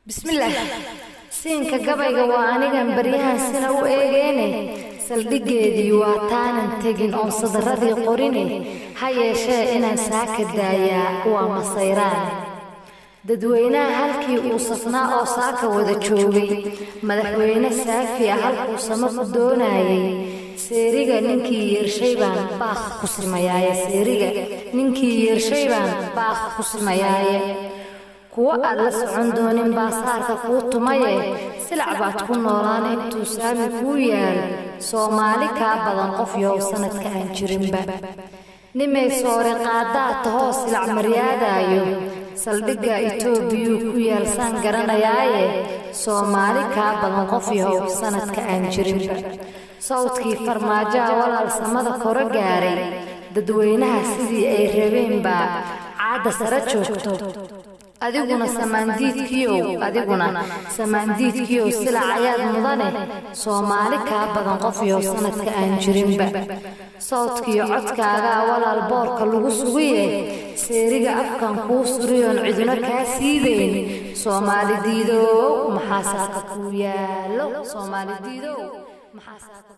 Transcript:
بسم الله سينك قبيقة وانيقا بريها سنة وإيغيني سلدقيدي واتانا تيجين أو صدردي قريني هيا شائنا ساكد دايا ومصيران dadweynaha halkii uu safnaa oo saaka wada joogay madaxweyne saafi halkuu sama ku doonayay seeriga ninkii yeershay baan baaq ku simayay seeriga ninkii yeershay baan baaq ku simayay kuwa aad la socon doonin baasaarka ku tumaye silac baad ku noolaan intuu saami ku yaal Soomaali ka badan qof yow sanadka aan jirinba nimay soore qaadaa taho silac maryaadaayo saldhiga Itoobiya ku yaalsan garanayaaye Soomaali ka badan qof yow sanadka aan jirinba sawdkii farmaajo walaal samada kor gaaray dadweynaha sidii ay rabeen ba caada sare joogto adiguna samaandiidkiyo silac ayaad mudane Soomaali ka badan qof yow sanadka aan jirinba sawdkiyo codkaaga walaal boorka lagu sugiye seeriga afkan ku suriyoon ciduna ka siideyn Soomaali diido maxaa saaka ku yaalo Soomaali diido maxaa saaka